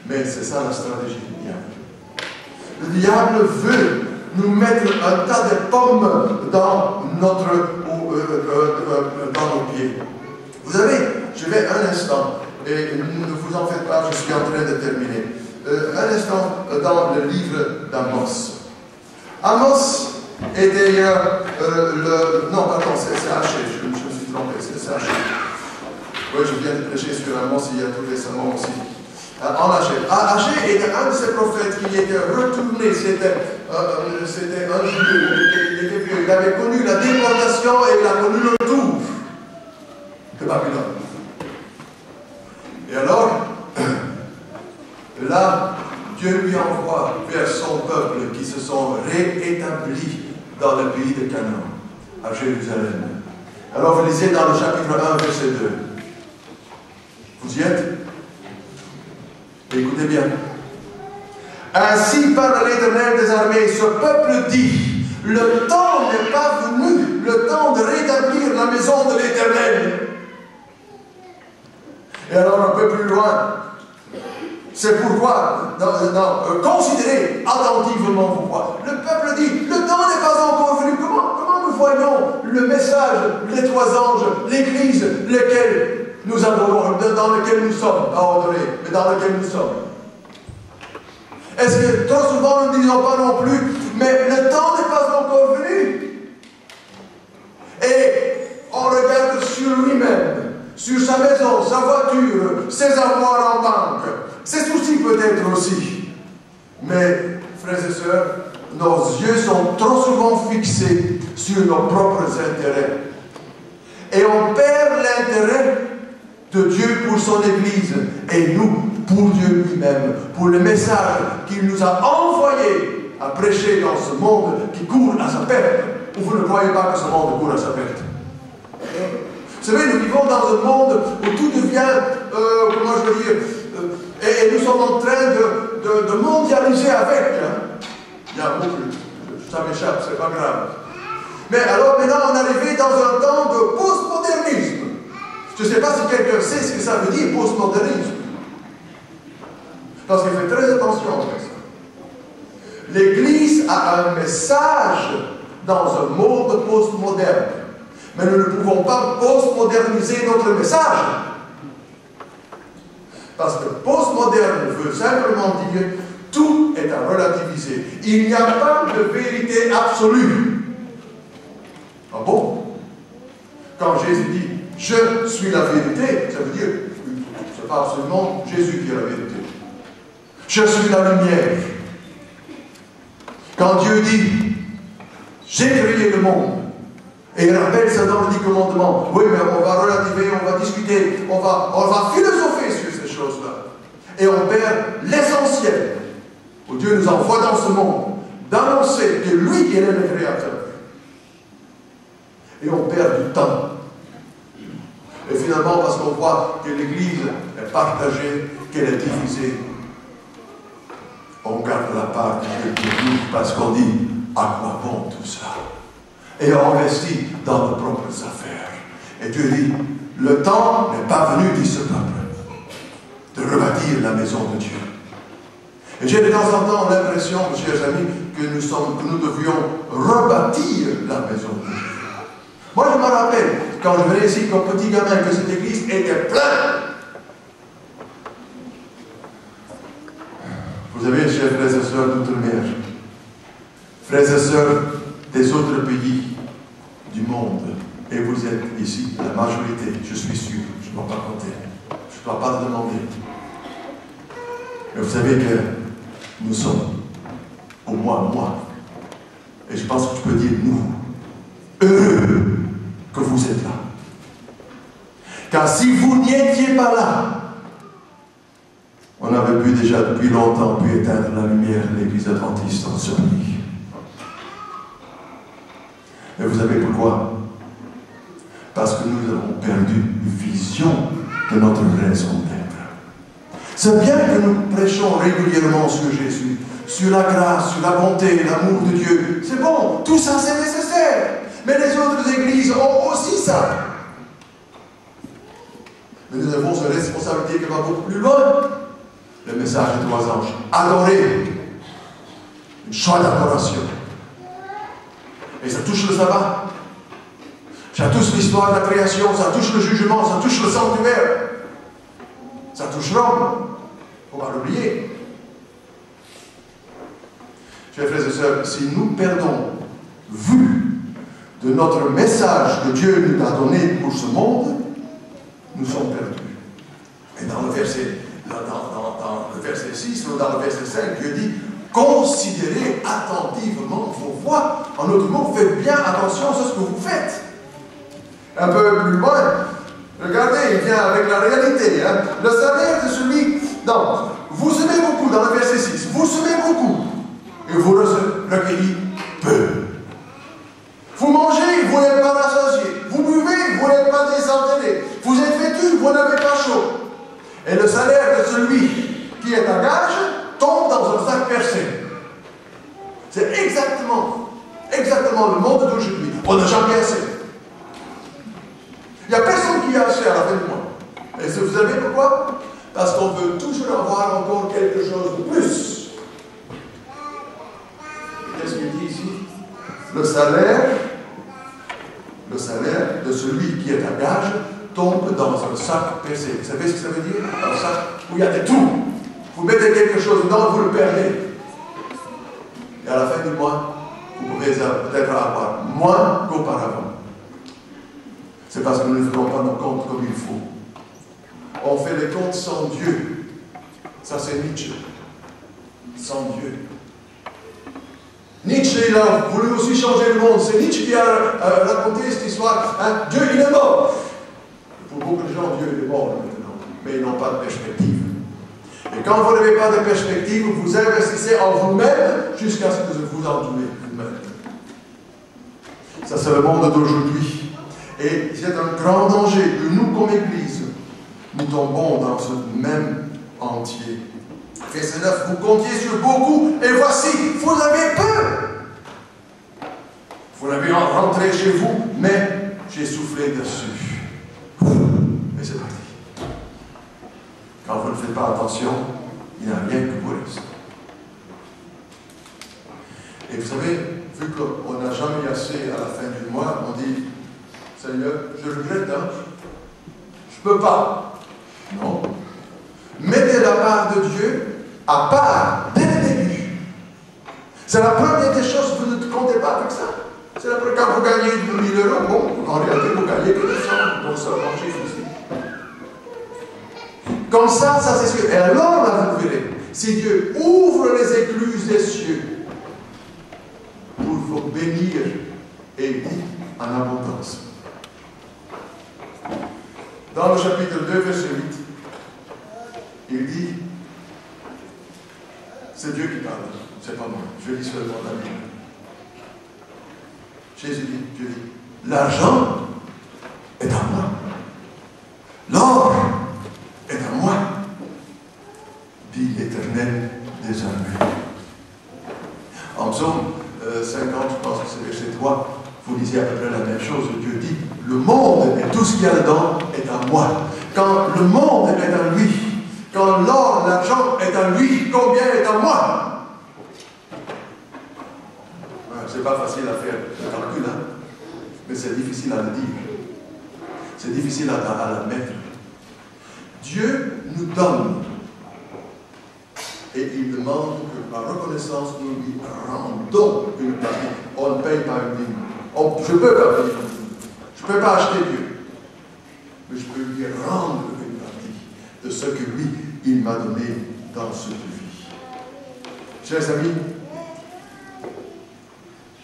Mais c'est ça la stratégie du diable. Le diable veut nous mettre un tas de pommes dans nos pieds. Vous savez, je vais un instant, et ne vous en faites pas, je suis en train de terminer. Un instant dans le livre d'Amos. Amos était non, pardon, c'est Haché, je me suis trompé, c'est Haché. Oui, je viens de prêcher sur Amos il y a tout récemment aussi. En Haché. Haché était un de ces prophètes qui était retourné, c'était un juif, il avait connu la déportation et il a connu le retour de Babylone. Et alors, là, Dieu lui envoie vers son peuple qui se sont réétablis dans le pays de Canaan, à Jérusalem. Alors vous lisez dans le chapitre 1, verset 2. Vous y êtes? Écoutez bien. Ainsi parle l'Éternel des armées, ce peuple dit, le temps n'est pas venu, le temps de rétablir la maison de l'Éternel. Et alors un peu plus loin, c'est pourquoi, considérez attentivement pourquoi. Le peuple dit, le temps n'est pas encore venu. Comment nous voyons le message, les trois anges, l'Église, lequel nous adorons, dans lequel nous sommes adorés, mais dans lequel nous sommes? Est-ce que trop souvent nous ne disons pas non plus, mais le temps n'est pas encore venu? Et on regarde sur lui-même, sur sa maison, sa voiture, ses avoirs en banque, ses soucis peut-être aussi. Mais, frères et sœurs, nos yeux sont trop souvent fixés sur nos propres intérêts. Et on perd l'intérêt de Dieu pour son Église et nous pour Dieu lui-même, pour le message qu'il nous a envoyé à prêcher dans ce monde qui court à sa perte. Ou vous ne croyez pas que ce monde court à sa perte? Vous savez, nous vivons dans un monde où tout devient, comment je veux dire, et nous sommes en train de mondialiser avec. Hein. Il y a un mot, ça m'échappe, c'est pas grave. Mais alors maintenant, on est arrivé dans un temps de postmodernisme. Je ne sais pas si quelqu'un sait ce que ça veut dire, postmodernisme. Parce qu'il fait très attention à ça. L'Église a un message dans un monde postmoderne. Mais nous ne pouvons pas postmoderniser notre message. Parce que postmoderne veut simplement dire tout est à relativiser. Il n'y a pas de vérité absolue. Ah bon? Quand Jésus dit je suis la vérité, ça veut dire ce n'est pas absolument Jésus qui est la vérité. Je suis la lumière. Quand Dieu dit j'ai créé le monde, et il rappelle ça dans le 10 commandements. Oui, mais on va relativiser, on va discuter, on va philosopher sur ces choses-là. Et on perd l'essentiel. Où Dieu nous envoie dans ce monde, d'annoncer que lui, il est le créateur. Et on perd du temps. Et finalement, parce qu'on voit que l'Église est partagée, qu'elle est divisée, on garde la part de Dieu parce qu'on dit, à quoi bon tout ça? Et on investit dans nos propres affaires. Et Dieu dit, le temps n'est pas venu, dit ce peuple, de rebâtir la maison de Dieu. Et j'ai de temps en temps l'impression, chers amis, que nous devions rebâtir la maison de Dieu. Moi, je me rappelle, quand je venais ici comme petit gamin, que cette église était pleine. Vous avez, chers frères et sœurs d'outre-mer, frères et sœurs des autres pays du monde, et vous êtes ici, la majorité, je suis sûr, je ne dois pas compter, je ne dois pas le demander. Mais vous savez que nous sommes, au moins moi, et je pense que je peux dire nous, heureux que vous êtes là. Car si vous n'y étiez pas là, On avait pu déjà depuis longtemps pu éteindre la lumière de l'Église adventiste en Serbie. Mais vous savez pourquoi? Parce que nous avons perdu vision de notre raison d'être. C'est bien que nous prêchons régulièrement sur Jésus, sur la grâce, sur la bonté, l'amour de Dieu. C'est bon, tout ça c'est nécessaire. Mais les autres églises ont aussi ça. Mais nous avons une responsabilité qui va beaucoup plus loin. Le message des trois anges. Adorer. Une choix d'adoration. Et ça touche le sabbat. Ça touche l'histoire de la création. Ça touche le jugement. Ça touche le sanctuaire. Ça touche Rome. Il ne faut pas l'oublier. Chers frères et sœurs, si nous perdons vue de notre message que Dieu nous a donné pour ce monde, nous sommes perdus. Et dans le verset 6 ou dans le verset 5, Dieu dit « Considérez attentivement vos voies. » En d'autres mots, faites bien attention à ce que vous faites. Un peu plus loin, regardez, il vient avec la réalité. Hein. Le salaire de celui... Non, vous semez beaucoup, dans le verset 6. Vous semez beaucoup et vous recueillez peu. Vous mangez, vous n'êtes pas rassasié. Vous buvez, vous n'êtes pas désaltéré. Vous êtes vêtu, vous n'avez pas chaud. Et le salaire de celui qui est à gage tombe dans un sac percé. C'est exactement le monde d'aujourd'hui. On n'a jamais assez. Il n'y a personne qui a assez à la fin du mois. Et vous savez pourquoi? Parce qu'on veut toujours avoir encore quelque chose de plus. Qu'est-ce qu'il dit ici? Le salaire de celui qui est à gage tombe dans un sac percé. Vous savez ce que ça veut dire? Un sac où il y a de tout. Vous mettez quelque chose dedans, vous le perdez. Et à la fin du mois, vous pouvez peut-être avoir moins qu'auparavant. C'est parce que nous ne faisons pas nos comptes comme il faut. On fait les comptes sans Dieu. Ça, c'est Nietzsche. Sans Dieu. Nietzsche, il a voulu aussi changer le monde. C'est Nietzsche qui a raconté cette histoire. Hein? Dieu, il est mort. Pour beaucoup de gens, Dieu est mort maintenant. Mais ils n'ont pas de perspective. Et quand vous n'avez pas de perspective, vous investissez en vous-même jusqu'à ce que vous en tuez vous-même. Ça, c'est le monde d'aujourd'hui. Et c'est un grand danger que nous, comme Église, nous tombons dans ce même entier. Verset 9, vous comptiez sur beaucoup, et voici, vous avez peu. Vous l'avez rentré chez vous, mais j'ai soufflé dessus. Et c'est parti. Quand vous ne faites pas attention, il n'y a rien que vous reste. Et vous savez, vu qu'on n'a jamais assez à la fin du mois, on dit, Seigneur, je regrette, hein? Je ne peux pas. Non. Mettez la part de Dieu à part dès le début. C'est la première des choses, vous ne comptez pas avec ça. C'est la première, quand vous gagnez 1 000 €, bon, en réalité, vous gagnez que 200, donc ça va marcher aussi. Comme ça c'est sûr. Et alors, là, vous verrez, si Dieu ouvre les écluses des cieux pour vous bénir et dit en abondance. Dans le chapitre 2, verset 8, il dit, c'est Dieu qui parle, c'est pas moi, je lis seulement la Bible. Jésus dit, Dieu dit, l'argent est à moi, l'or est à moi, dit l'Éternel des armées. En psaume 50, je pense que c'est verset 3, vous lisez à peu près la même chose, Dieu dit, le monde et tout ce qu'il y a dedans est à moi. Quand le monde est à lui, quand l'or, l'argent est à lui, combien est à moi? C'est pas facile à faire le calcul, hein? Mais c'est difficile à le dire. C'est difficile à la mettre. Dieu nous donne. Et il demande que par reconnaissance, nous lui rendons une partie. On ne paye pas une dîme. Je ne peux pas payer une dîme. Je ne peux pas acheter Dieu. Mais je peux lui rendre une partie de ce que lui, il m'a donné dans cette vie. Chers amis,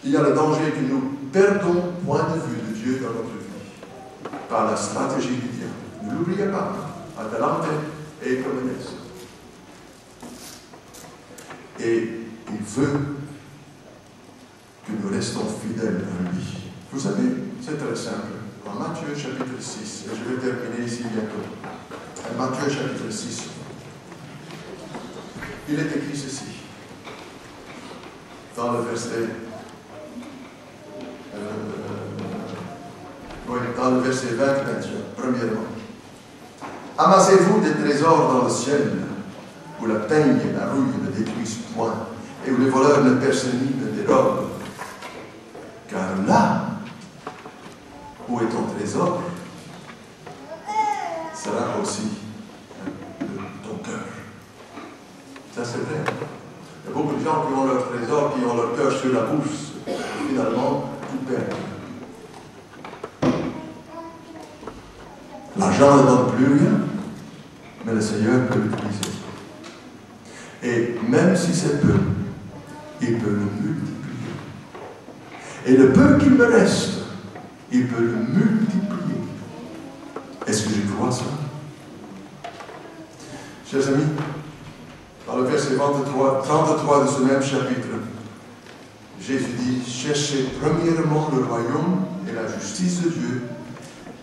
il y a le danger que nous perdons point de vue de Dieu dans notre vie par la stratégie du diable. Ne l'oubliez pas, Atalante et Promenes. Et il veut que nous restons fidèles à lui. Vous savez, c'est très simple. En Matthieu chapitre 6, et je vais terminer ici bientôt. En Matthieu chapitre 6, il est écrit ceci, dans le verset 20, premièrement. Amassez-vous des trésors dans le ciel, où la teigne et la rouille ne détruisent point, et où les voleurs ne percent ni ne dérobent. Car là, où est ton trésor, sera aussi ton cœur. Ça, c'est vrai. Il y a beaucoup de gens qui ont leur trésor, qui ont leur cœur sur la bourse. Finalement, tout perd. L'argent ne donne plus rien, mais le Seigneur peut l'utiliser. Et même si c'est peu, il peut le multiplier. Et le peu qu'il me reste, il peut le multiplier. Est-ce que je crois ça? Chers amis, dans le verset 33 de ce même chapitre, Jésus dit, cherchez premièrement le royaume et la justice de Dieu,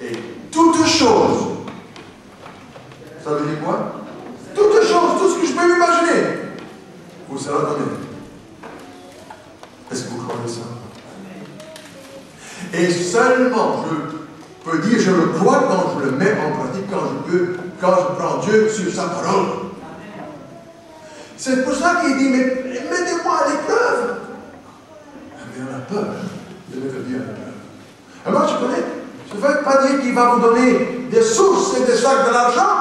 et toutes choses, ça veut dire quoi? Toutes choses, tout ce que je peux imaginer, vous sera donné. Est-ce que vous croyez ça? Et seulement, je peux dire, je le crois quand je le mets en pratique, quand je prends Dieu sur sa parole. C'est pour ça qu'il dit, mais mettez-moi à l'épreuve. Mais on a peur de mettre Dieu à l'épreuve. Alors, je connais, ça ne veut pas dire qu'il va vous donner des sources et des sacs de l'argent.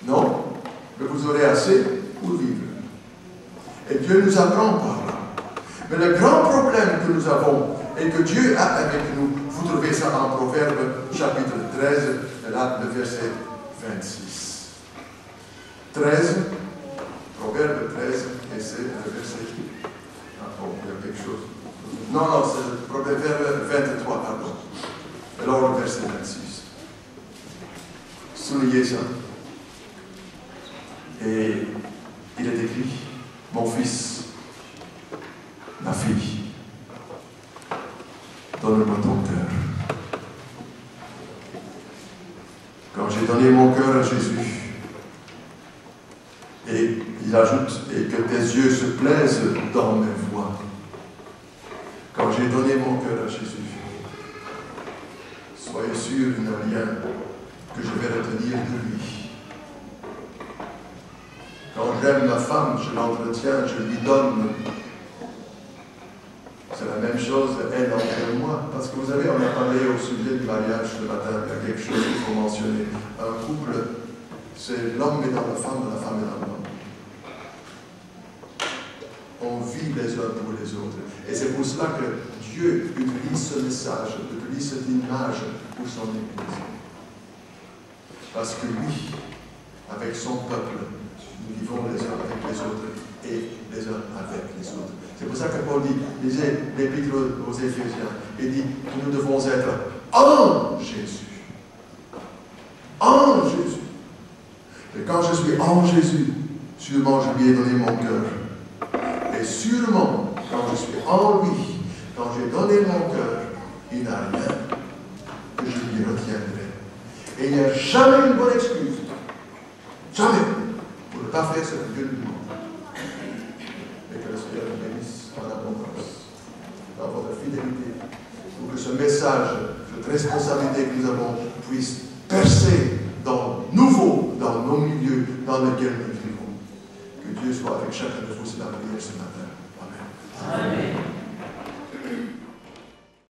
Non, mais vous aurez assez pour vivre. Et Dieu nous apprend par là. Mais le grand problème que nous avons et que Dieu a avec nous, vous trouvez ça en Proverbe chapitre 13, et là, le verset 26. 13, Proverbe 13, et c'est le verset... Ah bon, il y a quelque chose. Non, c'est le Proverbe 23, pardon. Alors le verset 26. Soulignez ça. Et il est écrit, mon fils, ma fille, donne-moi ton cœur. Quand j'ai donné mon cœur à Jésus, et il ajoute, et que tes yeux se plaisent dans mes voies. Quand j'ai donné mon cœur à Jésus, soyez sûr, il n'y a rien que je vais retenir de lui. Quand j'aime ma femme, je l'entretiens, je lui donne. C'est la même chose, elle envers moi. Parce que vous savez, on a parlé au sujet du mariage ce matin, il y a quelque chose qu'il faut mentionner. Un couple, c'est l'homme est dans la femme est dans l'homme. On vit les uns pour les autres. Et c'est pour cela que Dieu utilise ce message, utilise cette image pour son Église. Parce que lui, avec son peuple, nous vivons les uns avec les autres et les uns avec les autres. C'est pour ça que Paul dit, lisez l'épître aux Éphésiens, il dit que nous devons être en Jésus. En Jésus. Et quand je suis en Jésus, sûrement je lui ai donné mon cœur. Et sûrement, quand je suis en lui, quand j'ai donné mon cœur, il n'y a rien que je lui retiendrai. Et il n'y a jamais une bonne excuse. Jamais. Pour ne pas faire ce que Dieu nous demande. Et que le Seigneur nous bénisse en abondance, dans votre fidélité, pour que ce message, cette responsabilité que nous avons, puisse percer dans nos milieux dans lesquels nous vivons. Que Dieu soit avec chacun de vous, c'est la prière ce matin. Amen. Amen.